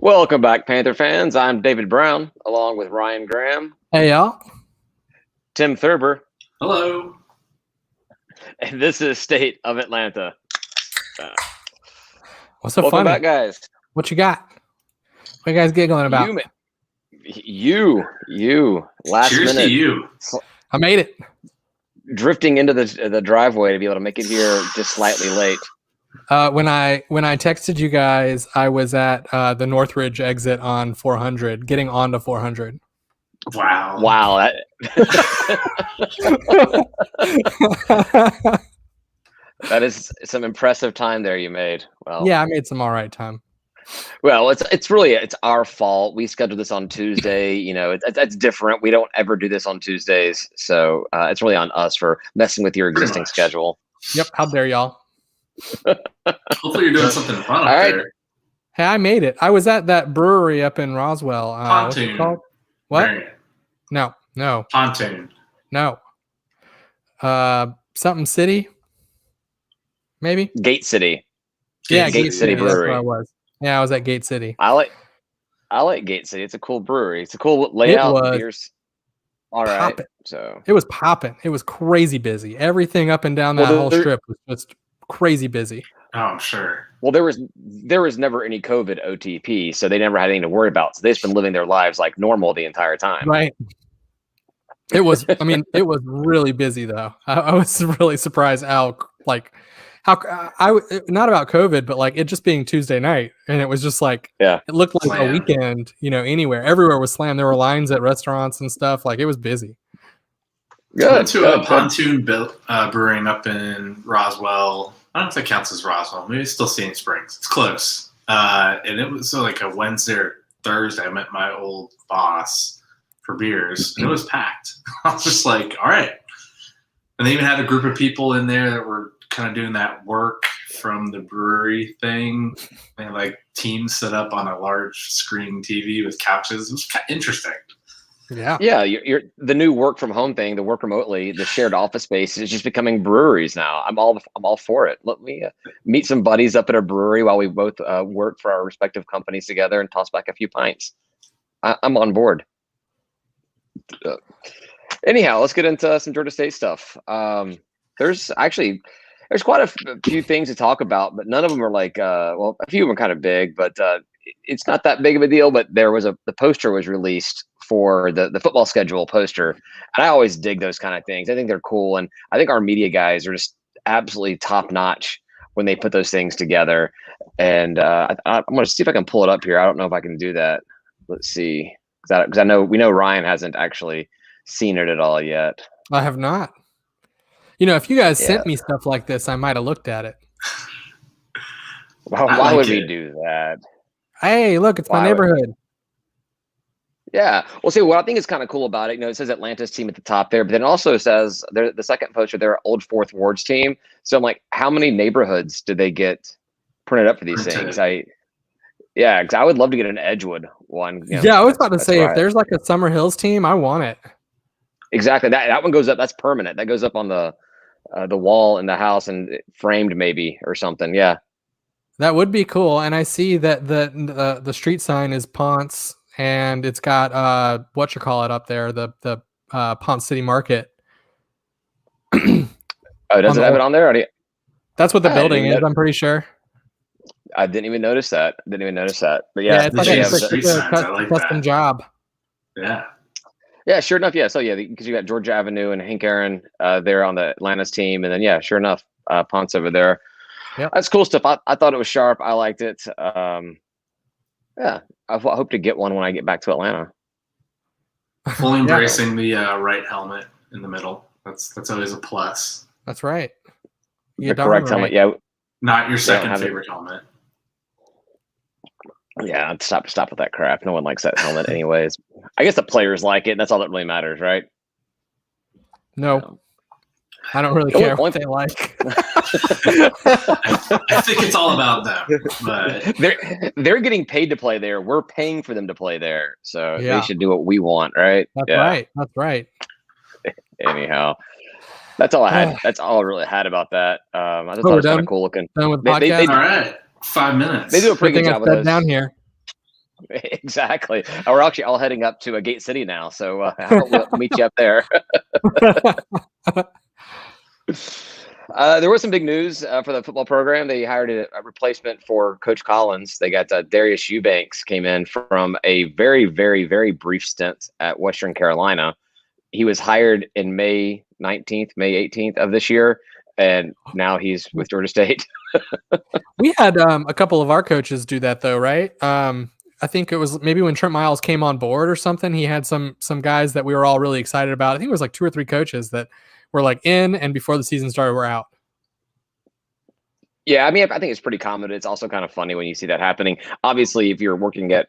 Welcome back, Panther fans. I'm David Brown, along with Ryan Graham, Hey, y'all. Tim Thurber, Hello. and this is State of Atlanta. What's so Welcome funny? back, guys. What you got? What you guys giggling about? You. Last Cheers minute, to you. I made it. drifting into the driveway to be able to make it here just slightly late. When I texted you guys, I was at the Northridge exit on 400, getting onto 400. Wow. That is some impressive time there you made. Well, yeah, I made some all right time. Well, it's our fault. We scheduled this on Tuesday. You know, it's different. We don't ever do this on Tuesdays, so it's really on us for messing with your existing schedule. Yep. How dare y'all? Hopefully you're doing something fun up All right. there. Hey, I made it. I was at that brewery up in Roswell. What's it Pontoon. called? What? Variant. No. Pontoon. No. Something City? Maybe? Gate City. Yeah, Gate City That's Brewery. where I was. Yeah, I was at Gate City. I like Gate City. It's a cool brewery. It's a cool layout. It was Beers. All right. poppin'. So It was popping. It was crazy busy. Everything up and down that whole strip was just crazy busy. Oh, I'm sure. well, there was never any COVID OTP, so they never had anything to worry about. So they've just been living their lives like normal the entire time. Right. It was, it was really busy though. I was really surprised how not about COVID, but like it just being Tuesday night. And it was just like, Yeah. it looked like Slammed. a weekend, anywhere. Everywhere was slammed. There were lines at restaurants and stuff. Like it was busy. Good. Went to a good. pontoon brewing up in Roswell. I don't know if that counts as Roswell. Maybe it's still Seeing Springs. It's close. And it was like a Wednesday or Thursday. I met my old boss for beers, and it was packed. I was just like, all right. And they even had a group of people in there that were kind of doing that work from the brewery thing. They had like teams set up on a large screen TV with couches. It was kind of interesting. Yeah. Yeah, you're the new work from home thing, the work remotely, the shared office space is just becoming breweries now. I'm all for it. Let me meet some buddies up at a brewery while we both work for our respective companies together and toss back a few pints. I'm on board. Anyhow, let's get into some Georgia State stuff. There's quite a few things to talk about, but none of them are like a few of them are kind of big, but it's not that big of a deal. But the poster was released for the football schedule poster, and I always dig those kind of things. I think they're cool, and I think our media guys are just absolutely top notch when they put those things together. And I'm going to see if I can pull it up here. I don't know if I can do that. Let's see, because we know Ryan hasn't actually seen it at all yet. I have not. If you guys sent me stuff like this, I might have looked at it. Why would we do that? Hey, look, it's my neighborhood. Yeah. Well, see, what I think is kind of cool about it, it says Atlanta's team at the top there, but then it also says the second poster, they're Old Fourth Ward's team. So I'm like, how many neighborhoods did they get printed up for these things? Because I would love to get an Edgewood one. I was about to say, if there's like a Summer Hills team, I want it. Exactly. That one goes up. That's permanent. That goes up on the wall in the house and framed maybe or something. Yeah. That would be cool. And I see that the street sign is Ponce, and it's got up there, the Ponce City Market. Oh, does it have it on there? That's what the building is, I'm pretty sure. I didn't even notice that. But yeah, it's like a custom job. Yeah. Yeah, sure enough. Yeah. So because you got Georgia Avenue and Hank Aaron there on the Atlanta's team. And then, sure enough, Ponce over there. Yep. That's cool stuff. I thought it was sharp. I liked it. I hope to get one when I get back to Atlanta. Fully embracing the right helmet in the middle. That's always a plus. That's right. The correct helmet. Yeah. Not your second favorite helmet. Yeah, stop with that crap. No one likes that helmet anyways. I guess the players like it, and that's all that really matters, right? No. I don't really care what they like. I think it's all about them. But they're getting paid to play there. We're paying for them to play there. So they should do what we want, right? Right. That's right. Anyhow. That's all I had. That's all I really had about that. I just thought it was kind of cool looking. Done with the podcast? All right. 5 minutes. They do a pretty good job with those. Down here. Exactly. We're actually all heading up to Gate City now, so how about we'll meet you up there. There was some big news for the football program. They hired a replacement for Coach Collins. They got Darius Eubanks came in from a very, very, very brief stint at Western Carolina. He was hired in May 19th, May 18th of this year, and now he's with Georgia State. We had a couple of our coaches do that though, right? I think it was maybe when Trent Miles came on board or something. He had some guys that we were all really excited about. I think it was like 2 or 3 coaches that were like in, and before the season started, were out. Yeah, I mean, I think it's pretty common. It's also kind of funny when you see that happening. Obviously, if you're working at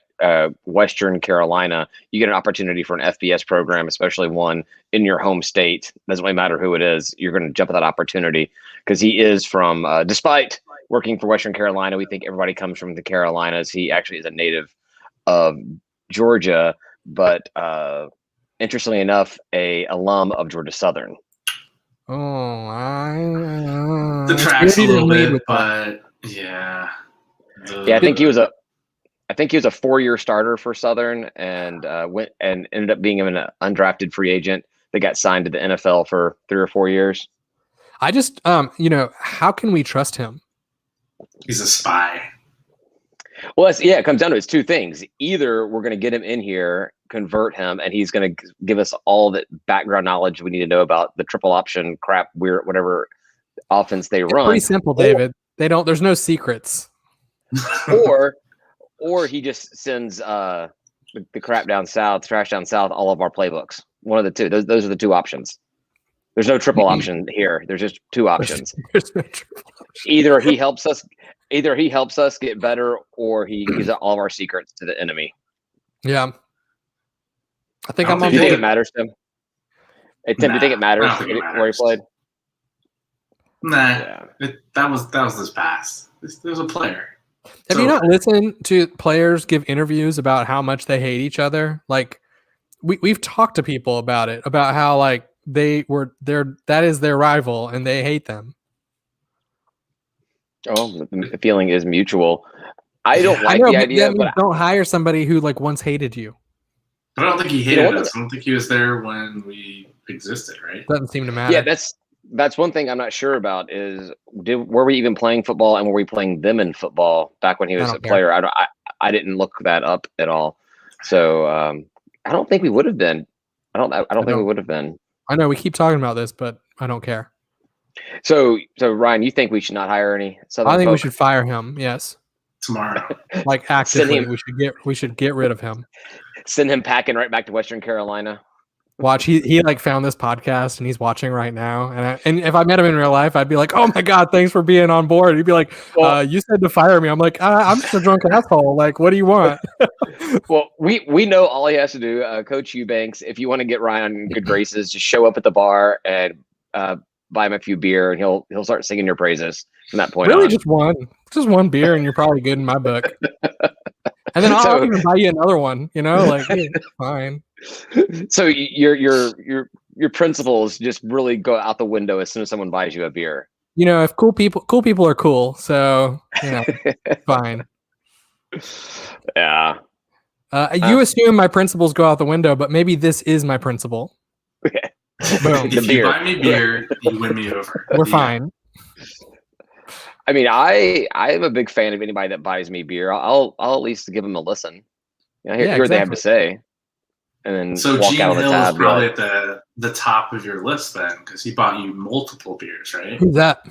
Western Carolina, you get an opportunity for an FBS program, especially one in your home state. Doesn't really matter who it is. You're going to jump at that opportunity because he is from, despite working for Western Carolina, we think everybody comes from the Carolinas. He actually is a native of Georgia, but interestingly enough, a alum of Georgia Southern. Oh, the tracks a little bit, but yeah. I think he was a 4-year starter for Southern, and went and ended up being an undrafted free agent that got signed to the NFL for 3 or 4 years. I just, how can we trust him? He's a spy. Well, it comes down to it's 2 things. Either we're going to get him in here, convert him, and he's going to give us all the background knowledge we need to know about the triple option crap, whatever offense they run. Pretty simple, David. There's no secrets. or he just sends the crap down south, trash down south, all of our playbooks. One of the two. Those are the 2 options. There's no triple option here. There's just 2 options. There's no triple option. Either he helps us get better, or he gives all of our secrets to the enemy. Yeah. I think Do you think it matters to him? Tim, do you think it matters where he played? Nah. Yeah. That was this past. There's a player. Have you not listened to players give interviews about how much they hate each other? Like we've talked to people about it, about how like that is their rival and they hate them. Oh, the feeling is mutual. I don't like the idea. But don't hire somebody who like once hated you. But I don't think he hated us. I don't think he was there when we existed, right? Doesn't seem to matter. Yeah, that's one thing I'm not sure about is were we even playing football, and were we playing them in football back when he was a player? I didn't look that up at all. So I don't think we would have been. I don't think we would have been. I know we keep talking about this, but I don't care. So Ryan, you think we should not hire any Southern I think folk? we should fire him. Yes. Tomorrow. Like actively, we should get rid of him. Send him packing right back to Western Carolina. Watch, he like found this podcast and he's watching right now. And if I met him in real life, I'd be like, "Oh my god, thanks for being on board." He'd be like, "You said to fire me." I'm like, "I'm just a drunk asshole. Like, what do you want?" Well, we know all he has to do, Coach Eubanks. If you want to get Ryan in good graces, just show up at the bar and buy him a few beer, and he'll start singing your praises from that point on. Really, just one beer, and you're probably good in my book. And then I'll even buy you another one. Like fine. So your principles just really go out the window as soon as someone buys you a beer. If cool people are cool, so fine. Yeah. You assume my principles go out the window, but maybe this is my principle. Boom. If you buy me beer, you win me over. We're fine. I mean, I am a big fan of anybody that buys me beer. I'll at least give them a listen. Hear what they have to say, and then so walk Gene out of the Hill tab. is probably at the top of your list then, because he bought you multiple beers, right? Who's that?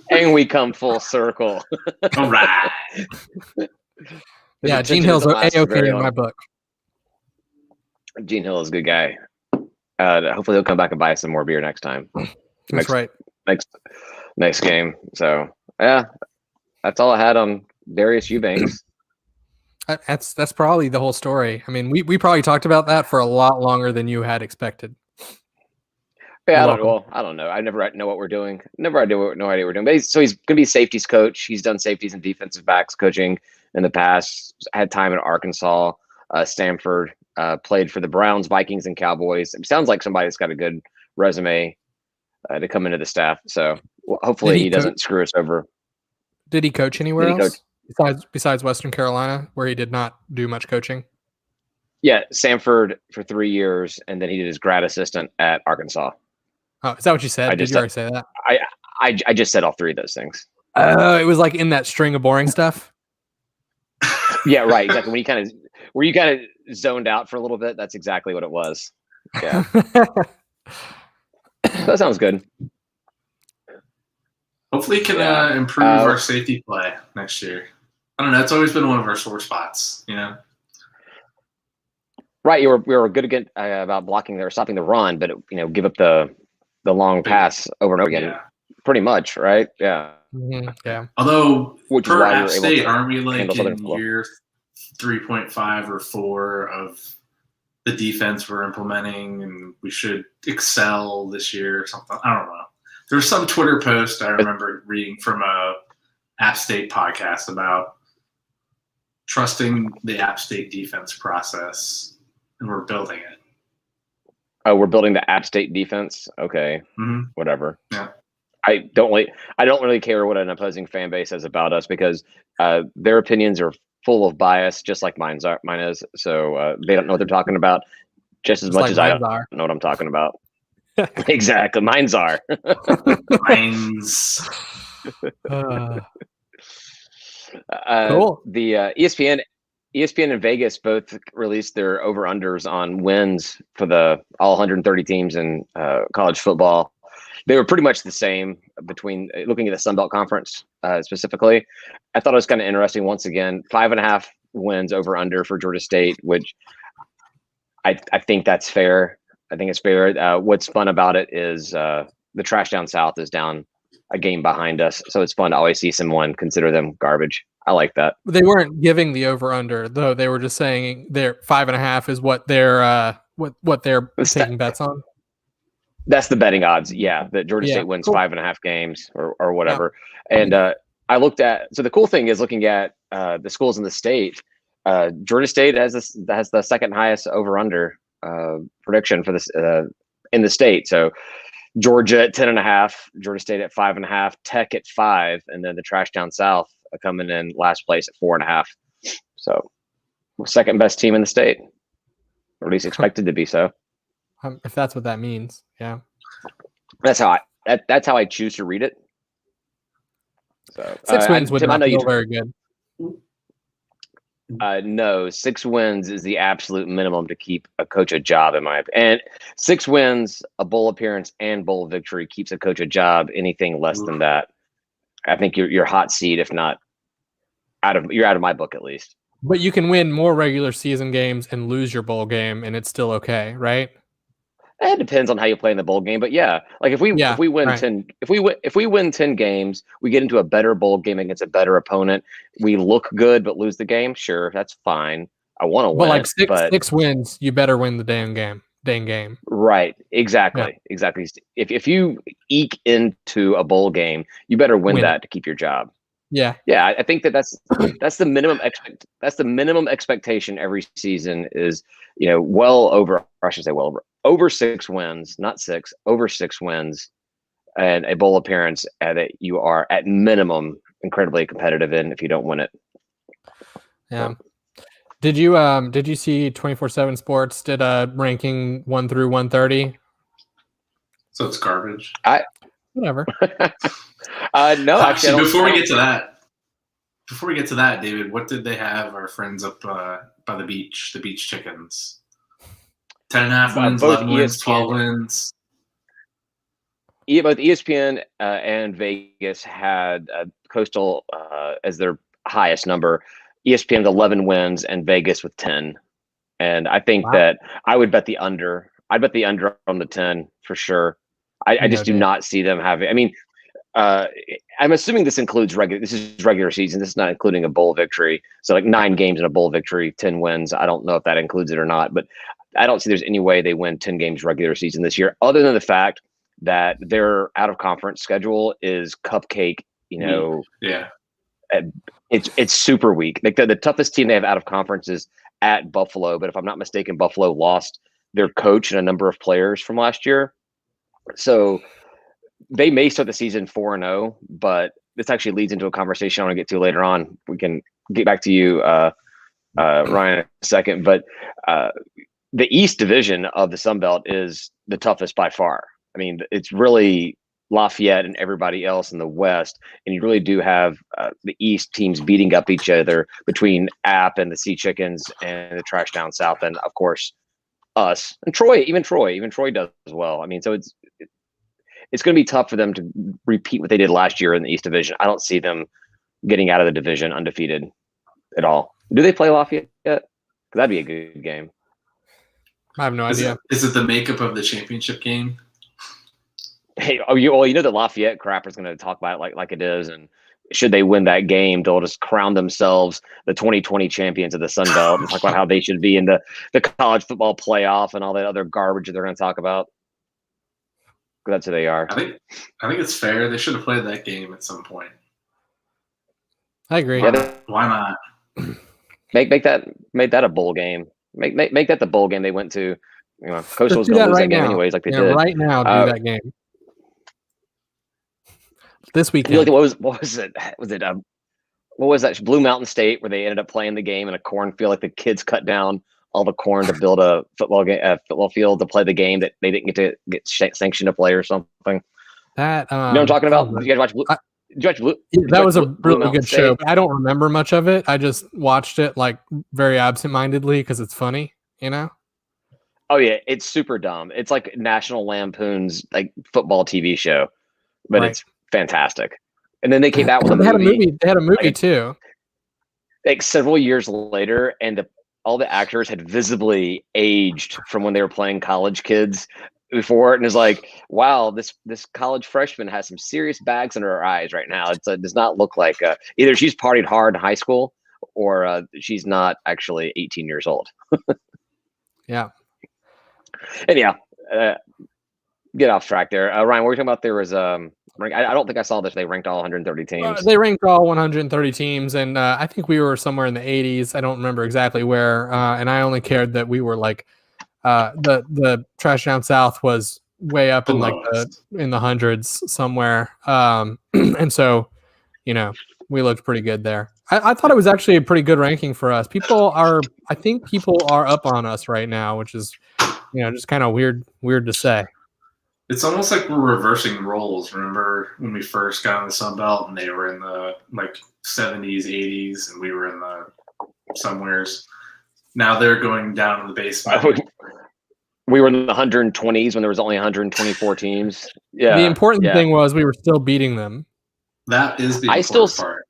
And we come full circle. All right. Yeah, Gene Hill's A-okay in my book. Gene Hill is a good guy. Hopefully he'll come back and buy some more beer next time. That's right. Next game. So yeah, that's all I had on Darius Eubanks. That's probably the whole story. I mean, we probably talked about that for a lot longer than you had expected. Yeah, I don't know. I never know what we're doing. No idea what we're doing. But he's going to be safeties coach. He's done safeties and defensive backs coaching in the past. Had time in Arkansas, Stanford. Played for the Browns, Vikings, and Cowboys. It sounds like somebody that's got a good resume to come into the staff. So hopefully he doesn't screw us over. Did he coach anywhere Did he coach? else besides Western Carolina, where he did not do much coaching? Yeah, Samford for 3 years, and then he did his grad assistant at Arkansas. Oh, is that what you said? I Did just you already say that? I just said all 3 of those things. Oh, it was like in that string of boring stuff. Yeah, right. Exactly. When you kind of zoned out for a little bit, that's exactly what it was. Yeah, that sounds good. Hopefully, it can improve our safety play next year. I don't know. It's always been one of our sore spots, you know. Right, we were good again about blocking or stopping the run, but give up the long pass over and over again, pretty much, right? Yeah. Mm-hmm. Yeah. Although which per is why App State, aren't we like in Southern year 3.5 or 4 of the defense we're implementing, and we should excel this year or something? I don't know. There was some Twitter post I remember reading from a App State podcast about trusting the App State defense process, and we're building it. Oh, we're building the App State defense. Okay, whatever. Yeah, I don't really care what an opposing fan base says about us, because their opinions are full of bias, just like mine is. So they don't know what they're talking about just as much like as I don't know what I'm talking about. Exactly, mine's are. Mine's. Cool. The ESPN and Vegas both released their over-unders on wins for the all 130 teams in college football. They were pretty much the same between looking at the Sun Belt Conference specifically. I thought it was kind of interesting. Once again, 5.5 wins over/under for Georgia State, which I think that's fair. I think it's fair. What's fun about it is the trash down south is down a game behind us, so it's fun to always see someone consider them garbage. I like that. They weren't giving the over/under though; they were just saying their 5.5 is what they're taking bets on. That's the betting odds. Yeah, that Georgia State wins 5.5 games or whatever. Yeah. And I looked at. So the cool thing is looking at the schools in the state. Georgia State has the second highest over/under prediction for this in the state. So Georgia at 10.5, Georgia State at 5.5, Tech at 5, and then the trash down south coming in last place at 4.5. So second best team in the state, or at least expected to be so. If that's what that means, yeah. That's how I choose to read it. So 6 wins would not feel very good. No, 6 wins is the absolute minimum to keep a coach a job, in my opinion. And 6 wins, a bowl appearance, and bowl victory keeps a coach a job. Anything less than that, I think you're hot seat, if not out of my book at least. But you can win more regular season games and lose your bowl game, and it's still okay, right? It depends on how you play in the bowl game, but yeah, like if we win right. 10 if we win 10 games, we get into a better bowl game against a better opponent. We look good but lose the game. Sure, that's fine. I want to win. But like 6 wins, you better win the dang game. Right. Exactly. Exactly. If you eke into a bowl game, you better win that to keep your job. Yeah. Yeah, I think that's the minimum that's the minimum expectation every season is, well over, or I should say well over 6 wins, not 6, over 6 wins and a bowl appearance that you are at minimum incredibly competitive in if you don't win it. Yeah. Did you see 24/7 Sports did a ranking 1 through 130? So it's garbage. Whatever. No, actually, before we get to that, David, what did they have our friends up by the beach chickens? 10.5 wins, 11 wins, 12 wins. Both ESPN and Vegas had Coastal as their highest number. ESPN with 11 wins and Vegas with 10. And I think that I would bet the under. I'd bet the under on the 10 for sure. I just do not see them having. I mean, I'm assuming this includes This is regular season. This is not including a bowl victory. So like 9 games in a bowl victory, 10 wins. I don't know if that includes it or not, but I don't see there's any way they win 10 games regular season this year, other than the fact that their out of conference schedule is cupcake. Yeah. It's super weak. Like the toughest team they have out of conference is at Buffalo, but if I'm not mistaken, Buffalo lost their coach and a number of players from last year. So they may start the season 4-0, but this actually leads into a conversation I want to get to later on. We can get back to you, Ryan, in a second. But the East Division of the Sun Belt is the toughest by far. I mean, it's really Lafayette and everybody else in the West, and you really do have the East teams beating up each other between App and the Sea Chickens and the Trash Down South, and of course us and Troy. Even Troy does as well. I mean, so it's going to be tough for them to repeat what they did last year in the East Division. I don't see them getting out of the division undefeated at all. Do they play Lafayette yet? That'd be a good game. I have no idea. Is it the makeup of the championship game? Hey, you know that Lafayette crapper's going to talk about it like it is, and should they win that game, they'll just crown themselves the 2020 champions of the Sun Belt and talk about how they should be in the college football playoff and all that other garbage that they're going to talk about. That's who they are. I think it's fair. They should have played that game at some point. I agree. Why not? Make that a bowl game. Make that the bowl game they went to. You know, Coastal's going to lose that game anyways, like they did. Right now, do that game. This weekend. Like, what was it? What was that? Blue Mountain State, where they ended up playing the game in a cornfield. Like the kids cut down all the corn to build a football field to play the game that they didn't get sanctioned to play or something. That you know what I'm talking about? Did you guys watch Blue? That was a really good show. I don't remember much of it. I just watched it like very absentmindedly because it's funny, you know. Oh yeah, it's super dumb. It's like National Lampoon's like football TV show, but It's fantastic. And then they came out with a movie. They had a movie too. Like several years later, and all the actors had visibly aged from when they were playing college kids before it, and it's like, wow, this college freshman has some serious bags under her eyes right now. It does not look like either she's partied hard in high school or she's not actually 18 years old. Yeah. Anyhow, get off track there. Ryan, what were you talking about? There was I don't think I saw this. They ranked all 130 teams. They ranked all 130 teams, and I think we were somewhere in the 80s. I don't remember exactly where, and I only cared that we were like the Trash Down South was way up in in the hundreds somewhere, and so we looked pretty good there. I thought it was actually a pretty good ranking for us. I think people are up on us right now, which is just kind of weird to say. It's almost like we're reversing roles. Remember when we first got in the Sun Belt and they were in the 70s, 80s, and we were in the somewheres. Now they're going down in the basement. We were in the 120s when there was only 124 teams. Yeah. The important thing was we were still beating them. That is the important part.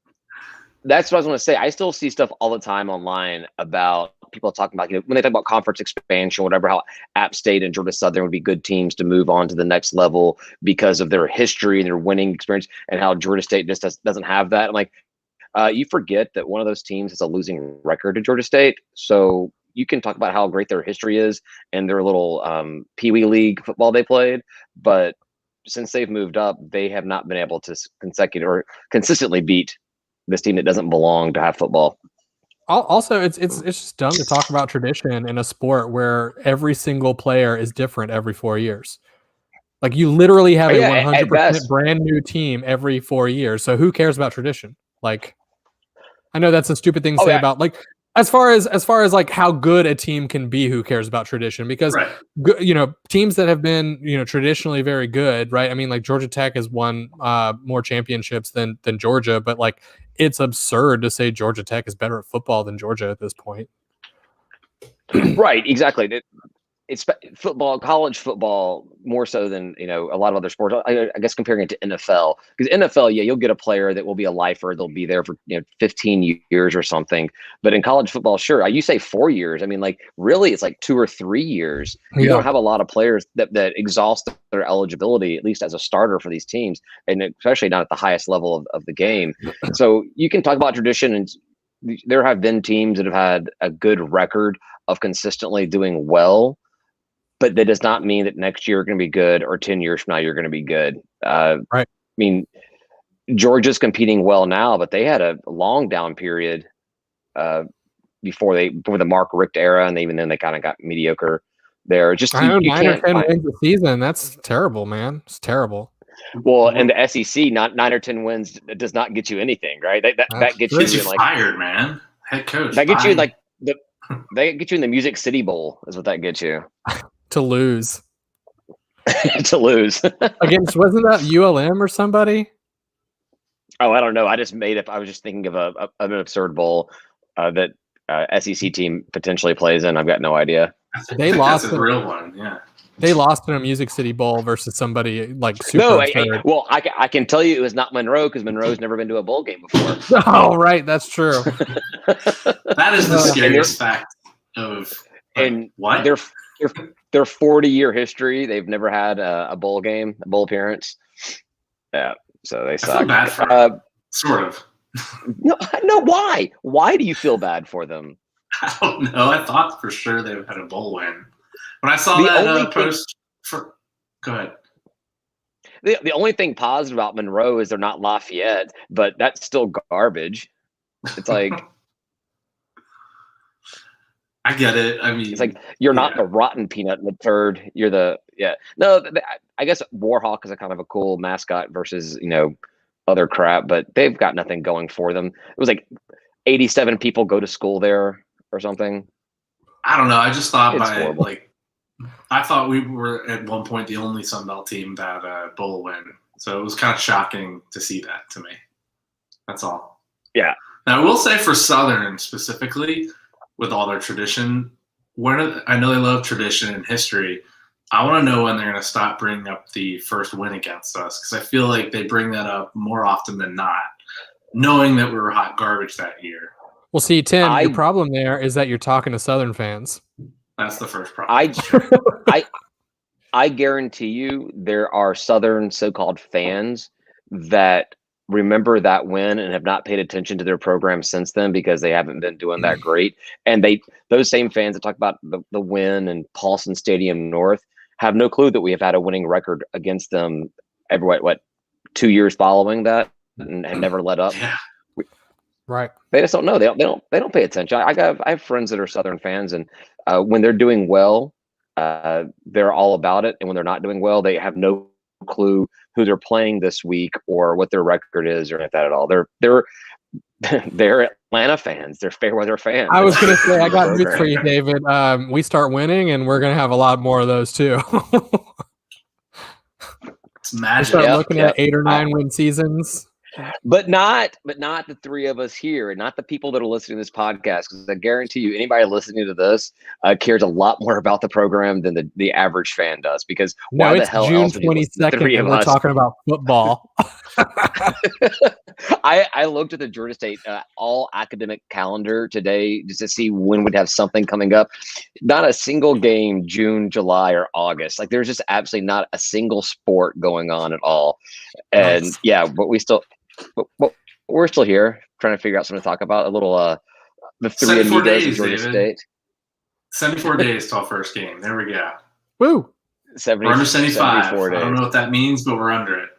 That's what I was going to say. I still see stuff all the time online about people talking about, when they talk about conference expansion, whatever, how App State and Georgia Southern would be good teams to move on to the next level because of their history and their winning experience, and how Georgia State just doesn't have that. I'm like, you forget that one of those teams has a losing record to Georgia State. So you can talk about how great their history is and their little Pee Wee League football they played, but since they've moved up, they have not been able to consistently beat this team that doesn't belong to have football. Also, it's just dumb to talk about tradition in a sport where every single player is different every 4 years. Like you literally have a 100% brand new team every 4 years. So who cares about tradition? Like, I know that's a stupid thing to say about as far as like how good a team can be, who cares about tradition? Because teams that have been traditionally very good, right? I mean, like Georgia Tech has won more championships than Georgia, but like it's absurd to say Georgia Tech is better at football than Georgia at this point. Right, exactly. It's football, college football, more so than a lot of other sports. I guess comparing it to NFL, because NFL, you'll get a player that will be a lifer. They'll be there for 15 years or something. But in college football, sure, you say 4 years. I mean, like really, it's like 2 or 3 years. You don't have a lot of players that exhaust their eligibility, at least as a starter for these teams, and especially not at the highest level of the game. So you can talk about tradition, and there have been teams that have had a good record of consistently doing well. But that does not mean that next year you're going to be good, or 10 years from now you're going to be good. Right. I mean, Georgia's competing well now, but they had a long down period before the Mark Richt era, and even then they kind of got mediocre there. Just 9 or 10 wins a season. That's terrible, man. It's terrible. Well, in the SEC, not 9 or 10 wins does not get you anything, right? That gets Gets you you in like fired, man. Head coach. that gets you in fired. like the they get you in the Music City Bowl is what that gets you To lose to lose. against, wasn't that ULM or somebody? Oh, I don't know. I just made up. I was just thinking of an absurd bowl that SEC team potentially plays in. I've got no idea. They That's lost a real one. Yeah. They lost in a Music City Bowl versus somebody like super No, absurd. well, I can tell you it was not Monroe because Monroe's never been to a bowl game before. Oh, right, that's true. That is the scariest fact of and what? Their 40-year history, they've never had a bowl game, a bowl appearance. Yeah, so they suck. I feel bad for them, sort of. No, why? Why do you feel bad for them? I don't know. I thought for sure they had a bowl win. When I saw that post for, go ahead. The only thing positive about Monroe is they're not Lafayette, but that's still garbage. It's like I get it. I mean, it's like you're not the rotten peanut in the turd. You're the No, I guess Warhawk is a kind of a cool mascot versus other crap, but they've got nothing going for them. It was like 87 people go to school there or something. I don't know. I just thought horrible. I thought we were at one point the only Sun Belt team that bowl win. So it was kind of shocking to see that to me. That's all. Yeah. Now, I will say for Southern specifically, with all their tradition, I know they love tradition and history. I want to know when they're going to stop bringing up the first win against us, because I feel like they bring that up more often than not, knowing that we were hot garbage that year. Well, see, Tim, your problem there is that you're talking to Southern fans. That's the first problem. I guarantee you there are Southern so-called fans that remember that win and have not paid attention to their program since then because they haven't been doing that great. And those same fans that talk about the win and Paulson Stadium North have no clue that we have had a winning record against them every 2 years following that and never let up. Yeah. Right. They just don't know. They don't pay attention. I have friends that are Southern fans, and when they're doing well, they're all about it. And when they're not doing well, they have no clue who they're playing this week or what their record is or anything like that at all. They're Atlanta fans. They're fair weather fans. I was going to say, I got news for you, David. We start winning, and we're going to have a lot more of those too. It's magic. Start looking at 8 or 9 win seasons. But not the three of us here, and not the people that are listening to this podcast. Because I guarantee you, anybody listening to this cares a lot more about the program than the average fan does. Because why the hell June else would you listen to the 22nd, three of and we're us? talking about football. I looked at the Georgia State all academic calendar today just to see when we'd have something coming up. Not a single game June, July, or August. Like there's just absolutely not a single sport going on at all. And but we're still here trying to figure out something to talk about. A little the three amigos of Georgia State. 74 days till first game. There we go. Woo! We're under 75. I don't know what that means, but we're under it.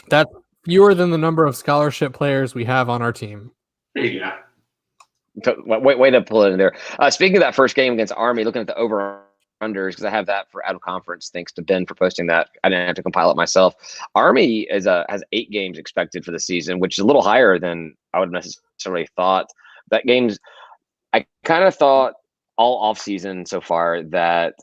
That's fewer than the number of scholarship players we have on our team. There you go. Way to pull it in there. Speaking of that first game against Army, looking at the over-unders, because I have that for out of conference, thanks to Ben for posting that. I didn't have to compile it myself. Army has 8 games expected for the season, which is a little higher than I would necessarily thought. I kind of thought all offseason so far that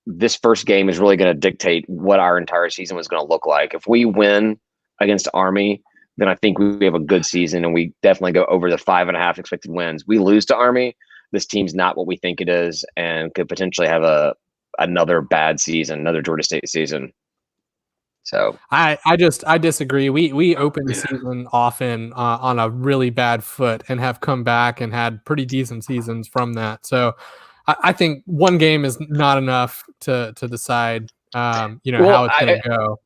this first game is really going to dictate what our entire season was going to look like. If we win against Army, then I think we have a good season and we definitely go over the 5.5 expected wins. We lose to Army, this team's not what we think it is and could potentially have another bad season, another Georgia State season. So I disagree. We opened the season often on a really bad foot and have come back and had pretty decent seasons from that. So I think one game is not enough to decide how it's going to go.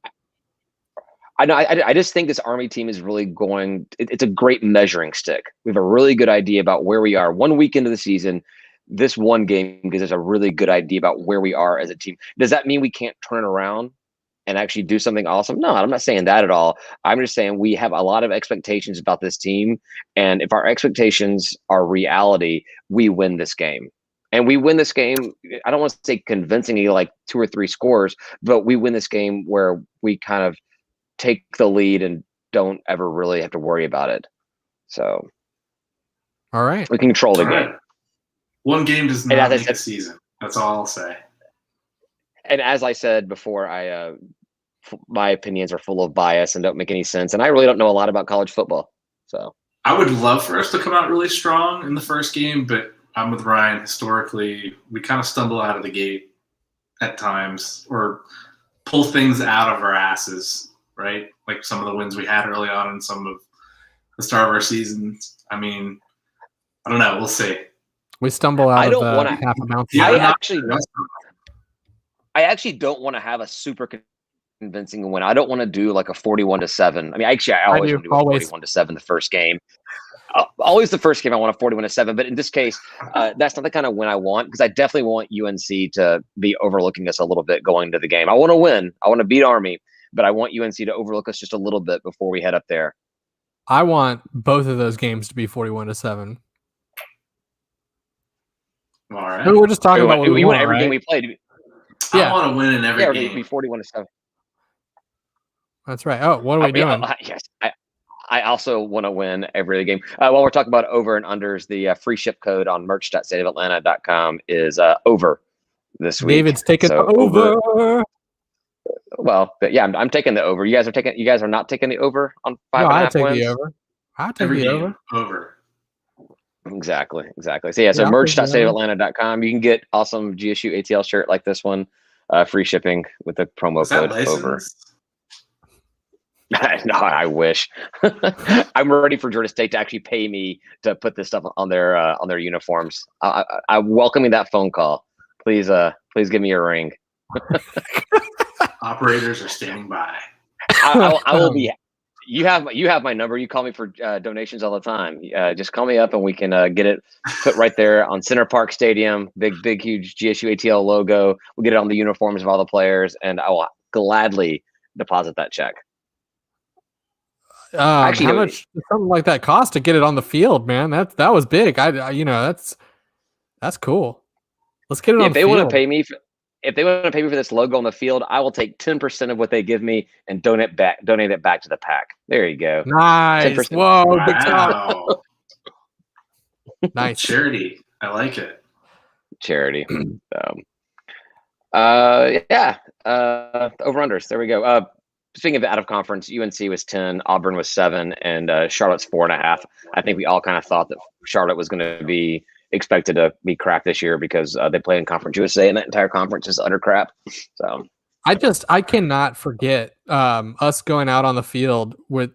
I know. I just think this Army team is really going. It's a great measuring stick. We have a really good idea about where we are 1 week into the season. This one game gives us a really good idea about where we are as a team. Does that mean we can't turn around and actually do something awesome? No, I'm not saying that at all. I'm just saying we have a lot of expectations about this team, and if our expectations are reality, we win this game. And we win this game. I don't want to say convincingly, like 2 or 3 scores, but we win this game where we kind of take the lead and don't ever really have to worry about it. So, all right, we can control the All game. right. One game does not make a season. That's all I'll say. And as I said before, my opinions are full of bias and don't make any sense. And I really don't know a lot about college football. So I would love for us to come out really strong in the first game, but I'm with Ryan. Historically, we kind of stumble out of the gate at times or pull things out of our asses, right? Like some of the wins we had early on and some of the start of our seasons. I mean, I don't know. We'll see. We stumble out of the half a bounce. I actually don't want to have a super convincing win. I don't want to do like a 41-7. I mean, actually, I always want to do a 41-7 the first game. Always the first game I want a 41-7, but in this case, that's not the kind of win I want, because I definitely want UNC to be overlooking us a little bit going into the game. I want to win. I want to beat Army, but I want UNC to overlook us just a little bit before we head up there. I want both of those games to be 41-7. All right. We're just talking about what we want every game we play. I want to win in every game. Be 41-7. That's right. Oh, what are we doing? Yes, I also want to win every game. While we're talking about over and unders, the free ship code on merch.stateofatlanta.com is over this week. David's taking the over. Well, but yeah, I'm taking the over. You guys are not taking the over on 5.5 wins? I take the over. I take the over. Exactly. So yeah, so merch.stateofatlanta.com. You can get awesome GSU ATL shirt like this one, free shipping with the promo code over. No, I wish. I'm ready for Georgia State to actually pay me to put this stuff on their uniforms. I'm welcoming that phone call. Please give me a ring. Operators are standing by. I will be. You have my number. You call me for donations all the time. Just call me up and we can get it put right there on Center Park Stadium. Big, huge GSU ATL logo. We'll get it on the uniforms of all the players, and I will gladly deposit that check. Actually, how much does something like that cost to get it on the field, man? That was big. That's cool. Let's get it on the field. If they want to pay me for this logo on the field, I will take 10% of what they give me and donate it back to the pack. There you go. Nice. 10%. Whoa, wow. big time. Nice. Charity. I like it. Charity. Yeah. Over-unders. There we go. Speaking of out of conference, UNC was 10, Auburn was 7, and Charlotte's 4.5. I think we all kind of thought that Charlotte was going to be expected to be crap this year because they play in Conference USA, and that entire conference is utter crap. So I cannot forget us going out on the field at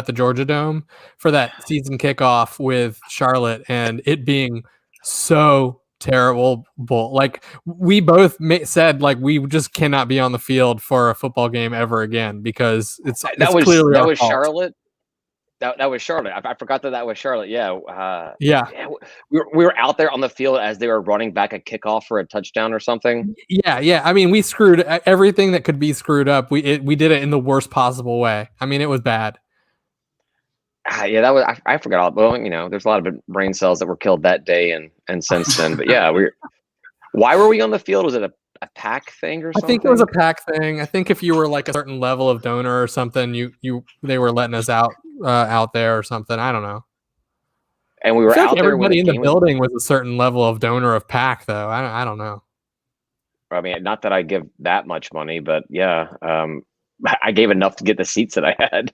the Georgia Dome for that season kickoff with Charlotte, and it being so terrible. Like we both said, like we just cannot be on the field for a football game ever again because that was Charlotte. That was Charlotte. I forgot that was Charlotte. Yeah. We were out there on the field as they were running back a kickoff for a touchdown or something. Yeah. I mean, we screwed everything that could be screwed up. We did it in the worst possible way. I mean, it was bad. Yeah, that was. I forgot all. Well, there's a lot of brain cells that were killed that day and since then. But yeah, why were we on the field? Was it a pack thing or something? I think it was a pack thing. I think if you were like a certain level of donor or something, they were letting us out there or something. I don't know. And we were out there. Everybody in the building was a certain level of donor of pack, though. I don't know. I mean, not that I give that much money, but yeah, I gave enough to get the seats that I had.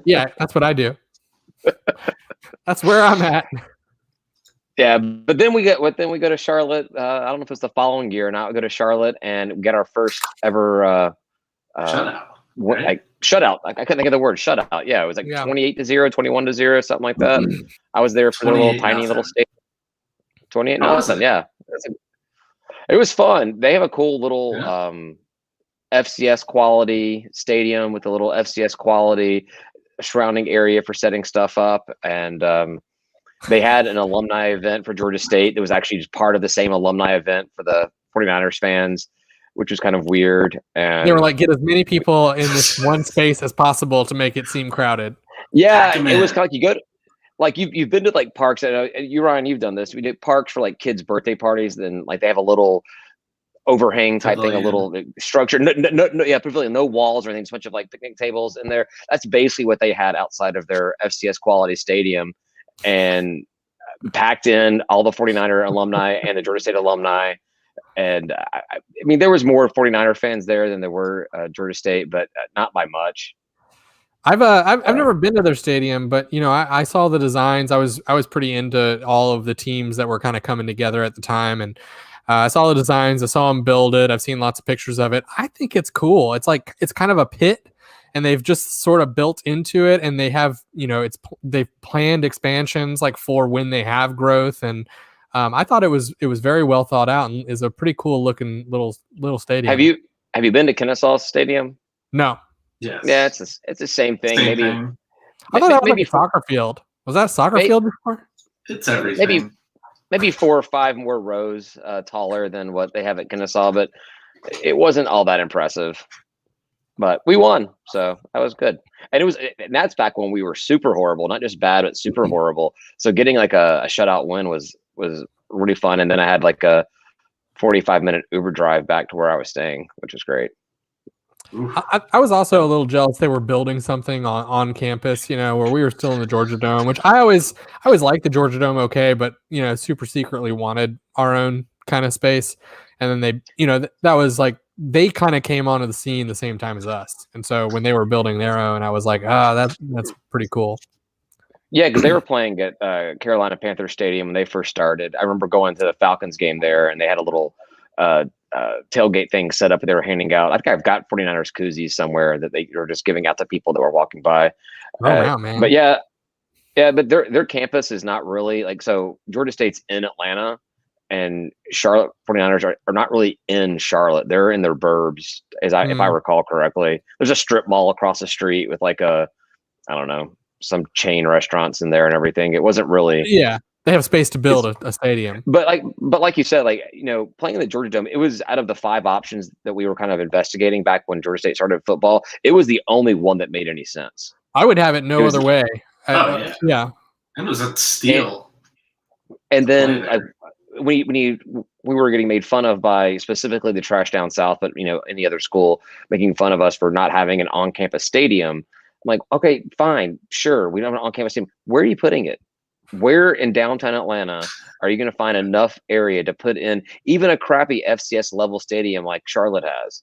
Yeah, that's what I do. That's where I'm at. Yeah, but then we go to Charlotte. I don't know if it's the following year or not. We go to Charlotte and get our first ever shutout. Shutout. I couldn't think of the word shutout. Yeah, it was like 28-0, 21-0, something like that. I was there for the little tiny little state. 28-0. Yeah, it was fun. They have a cool little FCS quality stadium with a little FCS quality surrounding area for setting stuff up, and they had an alumni event for Georgia State that was actually just part of the same alumni event for the 49ers fans, which was kind of weird. And they were like, get as many people in this one space as possible to make it seem crowded. Yeah, it was kind of like like you've been to like parks. I know you, Ryan, you've done this. We did parks for like kids' birthday parties. Then like they have a little overhang type thing, a little structure. No, yeah, pavilion, no walls or anything. It's a bunch of like picnic tables in there. That's basically what they had outside of their FCS quality stadium, and packed in all the 49er alumni and the Georgia State alumni. And I mean, there was more 49er fans there than there were Georgia State, but not by much. I've never been to their stadium, but I saw the designs. I was pretty into all of the teams that were kind of coming together at the time, and I saw the designs. I saw them build it. I've seen lots of pictures of it. I think it's cool. It's like it's kind of a pit, and they've just sort of built into it, and they have they've planned expansions like for when they have growth, and I thought it was very well thought out and is a pretty cool looking little stadium. Have you been to Kennesaw Stadium? No. Yes. Yeah, it's the same thing. Same thing. I thought that was like a soccer field. Was that a soccer field before? It's everything. Maybe 4 or 5 more rows taller than what they have at Kennesaw, but it wasn't all that impressive. But we won, so that was good. And that's back when we were super horrible, not just bad, but super horrible. So getting like a shutout win was really fun. And then I had like a 45-minute Uber drive back to where I was staying, which was great. I was also a little jealous they were building something on campus, where we were still in the Georgia Dome, which I always liked the Georgia Dome okay, but super secretly wanted our own kind of space. And then they, that was like they kind of came onto the scene the same time as us. And so when they were building their own, I was like, that's pretty cool. Yeah, because they were playing at Carolina Panther Stadium when they first started. I remember going to the Falcons game there, and they had a little tailgate thing set up. They were handing out. I think I've got 49ers koozies somewhere that they were just giving out to people that were walking by. Oh wow, man! But but their campus is not really like so. Georgia State's in Atlanta, and Charlotte 49ers are not really in Charlotte. They're in their burbs, if I recall correctly. There's a strip mall across the street with like I don't know, some chain restaurants in there and everything. It wasn't really. Yeah. They have space to build a stadium. But like you said, playing in the Georgia Dome, it was out of the 5 options that we were kind of investigating back when Georgia State started football. It was the only one that made any sense. I would have it no other way. Yeah. It was a steal. And then we were getting made fun of by specifically the Trash Down South, but any other school making fun of us for not having an on-campus stadium. I'm like, okay, fine, sure, we don't have an on-campus stadium. Where are you putting it? Where in downtown Atlanta are you going to find enough area to put in even a crappy FCS level stadium like Charlotte has?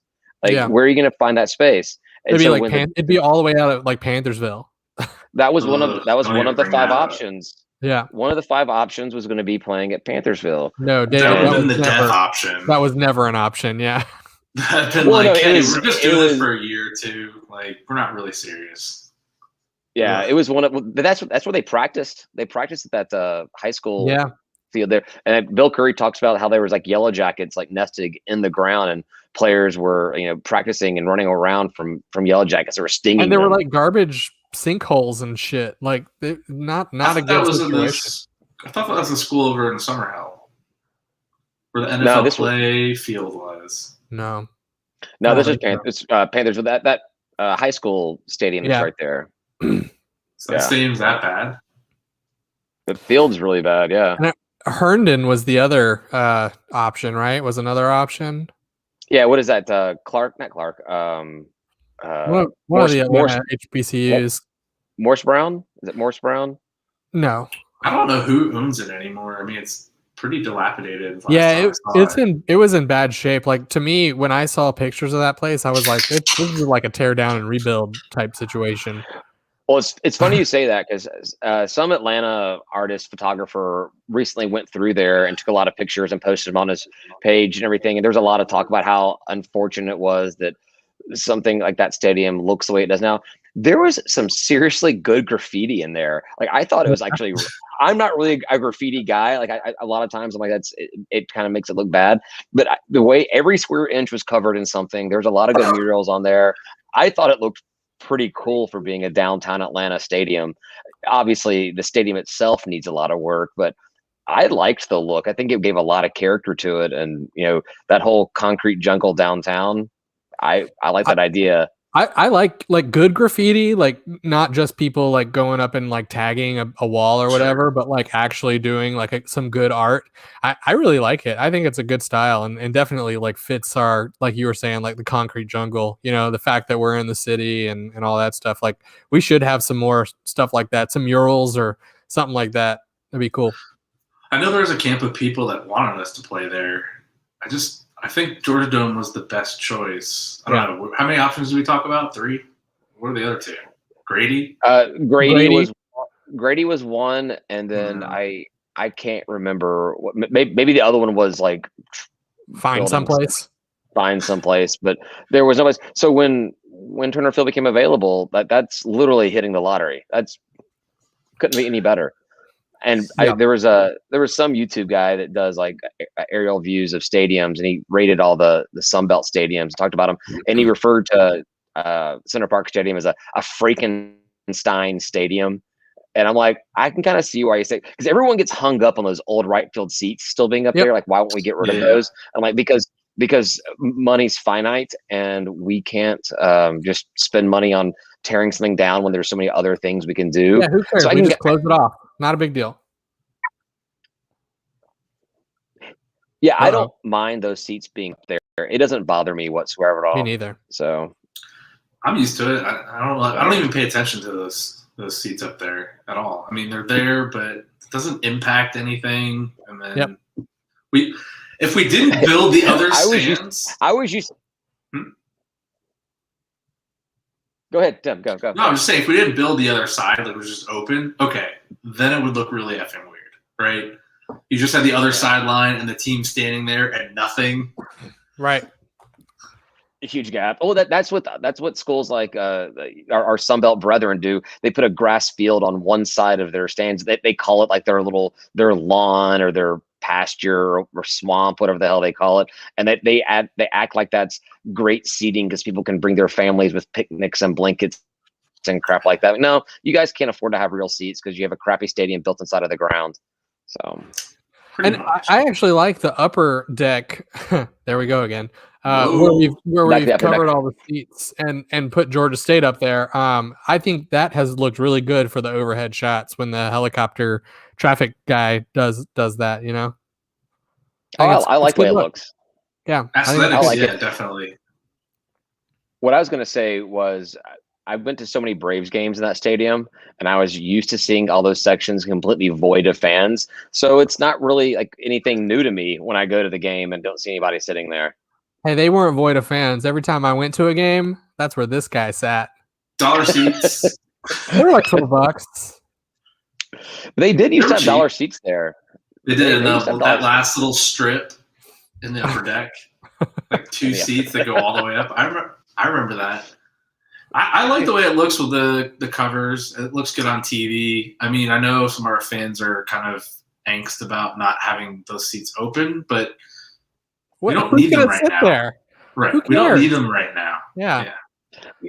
Where are you going to find that space? And it'd be all the way out of like Panthersville. That was one of the 5 options. Yeah, one of the 5 options was going to be playing at Panthersville. No, David, that was the death option. That was never an option. Yeah. We're just doing this for a year or two. Like, we're not really serious. Yeah, it was that's where they practiced. They practiced at that high school field there. And Bill Curry talks about how there was like yellow jackets like nested in the ground, and players were practicing and running around from yellow jackets that were stinging. And there them. were like garbage sinkholes and shit. Like not a good situation. I thought that was a school over in Summerhill, where the NFL play field was. No, this is Panthers. That high school stadium is right there. So that stadium's that bad? The field's really bad, yeah. And Herndon was the other option, right? Was another option. Yeah, what is that? Clark, not Clark. One of the other HBCUs. Morse Brown? Is it Morse Brown? No. I don't know who owns it anymore. I mean, it's pretty dilapidated. It was in bad shape. Like, to me, when I saw pictures of that place, I was like, this is like a tear down and rebuild type situation. Well, it's funny you say that because some Atlanta artist photographer recently went through there and took a lot of pictures and posted them on his page and everything. And there's a lot of talk about how unfortunate it was that something like that stadium looks the way it does now. There was some seriously good graffiti in there. Like, I thought it was actually. I'm not really a graffiti guy. Like, a lot of times I'm like, it kind of makes it look bad. But the way every square inch was covered in something, there's a lot of good murals on there. I thought it looked pretty cool for being a downtown Atlanta stadium. Obviously, the stadium itself needs a lot of work, but I liked the look. I think it gave a lot of character to it, and that whole concrete jungle downtown. I like that idea. I like good graffiti, like not just people like going up and like tagging a wall or whatever, but like actually doing like some good art. I really like it. I think it's a good style and definitely like fits our, like you were saying, like the concrete jungle, the fact that we're in the city and all that stuff. Like we should have some more stuff like that, some murals or something like that. That'd be cool. I know there's a camp of people that wanted us to play there. I think Georgia Dome was the best choice. I don't know. How many options did we talk about? 3? What are the other 2? Grady? Grady was one, and then I can't remember what. Maybe the other one was like find someplace, but there was no place. So when Turner Field became available, that's literally hitting the lottery. That's couldn't be any better. And there was some YouTube guy that does like aerial views of stadiums, and he rated all the Sun Belt stadiums, talked about them, and he referred to Center Park Stadium as a Frankenstein stadium. And I'm like, I can kind of see why you say, because everyone gets hung up on those old right field seats still being up there. Like, why won't we get rid of those? I'm like, because money's finite, and we can't just spend money on tearing something down when there's so many other things we can do. Yeah, who cares? So we just close it off. Not a big deal. Yeah, I don't mind those seats being up there. It doesn't bother me whatsoever at all. Me neither. So I'm used to it. I don't even pay attention to those seats up there at all. I mean, they're there, but it doesn't impact anything. And then if we didn't build the other stands, I was used. Go ahead, Tim. Go. No, I'm just saying, if we didn't build the other side, like it was just open, okay, then it would look really effing weird, right? You just had the other sideline and the team standing there and nothing. Right. A huge gap. Oh, that's what schools like our Sunbelt brethren do. They put a grass field on one side of their stands. They call it like their lawn or their pasture or swamp, whatever the hell they call it, and they act like that's great seating because people can bring their families with picnics and blankets and crap like that. No, you guys can't afford to have real seats because you have a crappy stadium built inside of the ground. So, and I actually like the upper deck. There we go again. Where we've covered all the seats and put Georgia State up there. I think that has looked really good for the overhead shots when the helicopter traffic guy does that. I like the way it looks. Yeah, I like it. Definitely. What I was going to say was, I went to so many Braves games in that stadium, and I was used to seeing all those sections completely void of fans. So it's not really like anything new to me when I go to the game and don't see anybody sitting there. Hey, they weren't void of fans. Every time I went to a game, that's where this guy sat. $1 seats. They were like $12. They did used to have $1 seats there. They did that last little strip in the upper deck, like 2 seats that go all the way up. I remember that. I like the way it looks with the covers. It looks good on TV. I mean, I know some of our fans are kind of angst about not having those seats open, but we don't need them right now. There? Right. We don't need them right now. Yeah.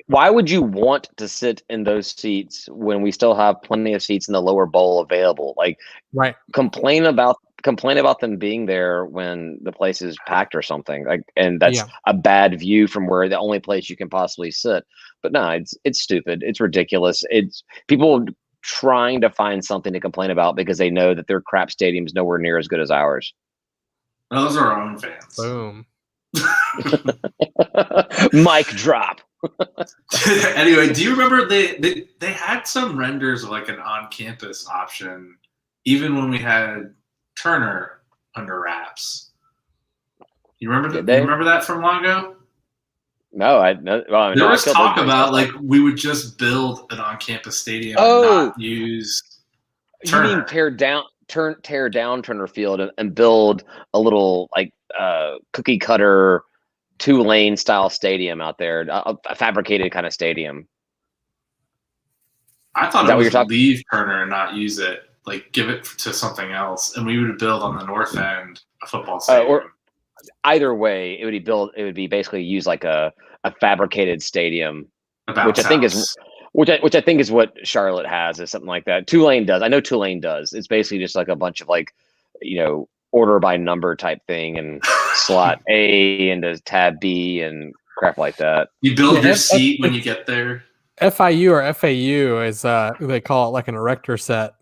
Why would you want to sit in those seats when we still have plenty of seats in the lower bowl available? Like, right. Complain about them being there when the place is packed or something. Like, and that's a bad view from where the only place you can possibly sit. But no, it's stupid. It's ridiculous. It's people trying to find something to complain about because they know that their crap stadium's nowhere near as good as ours. Well, those are our own fans. Boom. Mic drop. Anyway, do you remember they had some renders of like an on-campus option even when we had Turner under wraps? You remember that? You remember that from long ago? No, there was talk about like we would just build an on-campus stadium and not use Turner. You mean tear down Turner Field and build a little like cookie cutter 2-lane style stadium out there, a fabricated kind of stadium. I thought it was leave Turner and not use it, like give it to something else, and we would build on the north end a football stadium. Or either way, it would be basically use like a fabricated stadium, which I think is what Charlotte has, is something like that. Tulane does. I know Tulane does. It's basically just like a bunch of like, order by number type thing, and slot A into tab B and crap like that. You build your seat when you get there. FIU or FAU is they call it like an erector set.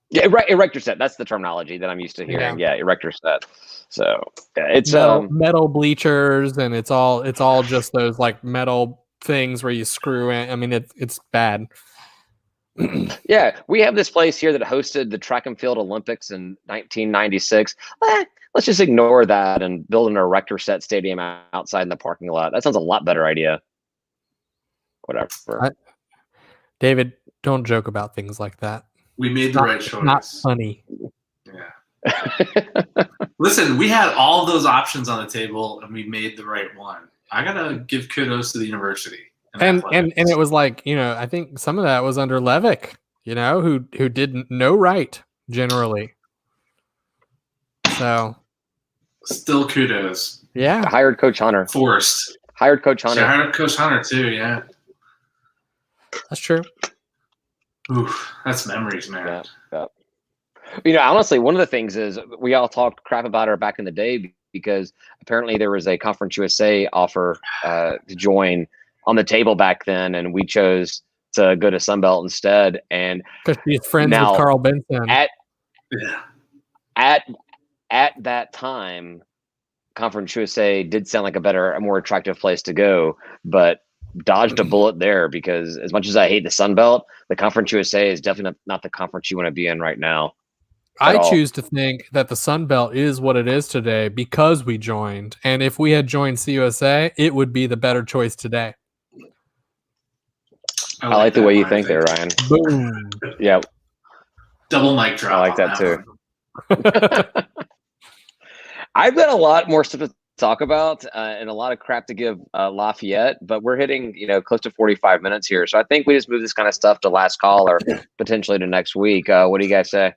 Yeah, erector set. That's the terminology that I'm used to hearing. Yeah, erector set. So yeah, it's metal bleachers, and it's all just those like metal things where you screw in. I mean, it's bad. Yeah, we have this place here that hosted the track and field Olympics in 1996. Let's just ignore that and build an erector set stadium outside in the parking lot. That sounds a lot better idea. Whatever. David, don't joke about things like that. We made the right choice. Not funny. Yeah. Listen, we had all those options on the table, and we made the right one. I gotta give kudos to the university. And it was like, I think some of that was under Levick, who didn't know right generally. So still kudos. Yeah. Hired Coach Hunter. Forced. Hired Coach Hunter. She hired Coach Hunter too, yeah. That's true. Oof, that's memories, man. Yeah. Honestly, one of the things is we all talked crap about her back in the day because apparently there was a Conference USA offer to join on the table back then, and we chose to go to Sunbelt instead. And because she's friends with Carl Benson. At that time, Conference USA did sound like a more attractive place to go, but dodged a bullet there because as much as I hate the Sunbelt, the Conference USA is definitely not the conference you want to be in right now. I choose to think that the Sun Belt is what it is today because we joined. And if we had joined CUSA, it would be the better choice today. I like the way you think there, Ryan. Boom. Yeah. Double mic drop. I like that too. I've got a lot more stuff to talk about and a lot of crap to give Lafayette, but we're hitting, close to 45 minutes here. So I think we just move this kind of stuff to last call or potentially to next week. What do you guys say?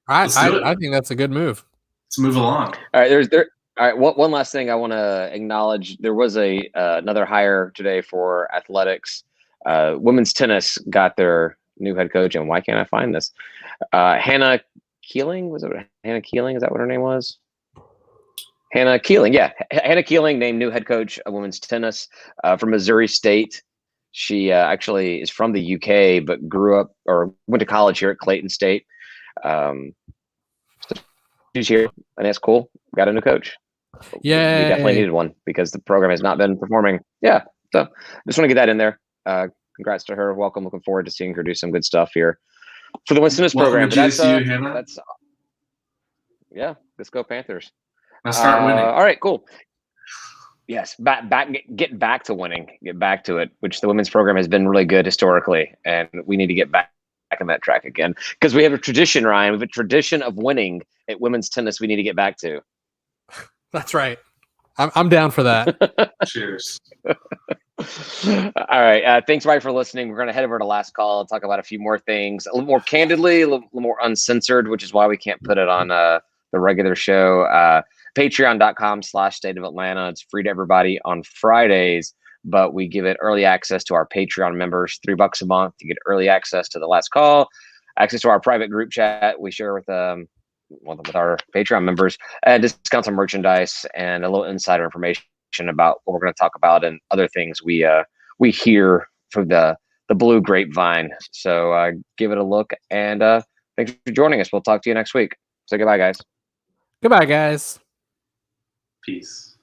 I think that's a good move. Let's move along. All right, all right. One last thing I want to acknowledge. There was another hire today for athletics. Women's tennis got their new head coach, and why can't I find this? Hannah Keeling, was it Hannah Keeling? Is that what her name was? Hannah Keeling, yeah. Hannah Keeling named new head coach of women's tennis from Missouri State. She actually is from the UK, but grew up or went to college here at Clayton State. She's here, and that's cool. Got a new coach. Yeah, we definitely needed one because the program has not been performing. Yeah, so just want to get that in there. Congrats to her. Welcome. Looking forward to seeing her do some good stuff here for the women's tennis program. That's yeah. Let's go Panthers. Let's start winning. All right, cool. Yes, get back to winning. Get back to it, which the women's program has been really good historically, and we need to get back on that track again because we have a tradition, Ryan. We have a tradition of winning at women's tennis. We need to get back to. That's right. I'm down for that. Cheers. All right. Thanks, everybody, for listening. We're going to head over to last call and talk about a few more things, a little more candidly, a little more uncensored, which is why we can't put it on the regular show. Patreon.com/State of Atlanta. It's free to everybody on Fridays, but we give it early access to our Patreon members, $3 a month. You get early access to the last call, access to our private group chat we share with our Patreon members, and discounts on merchandise and a little insider information about what we're going to talk about and other things we hear from the blue grapevine. So give it a look, and thanks for joining us. We'll talk to you next week. Say goodbye, guys. Goodbye, guys. Peace.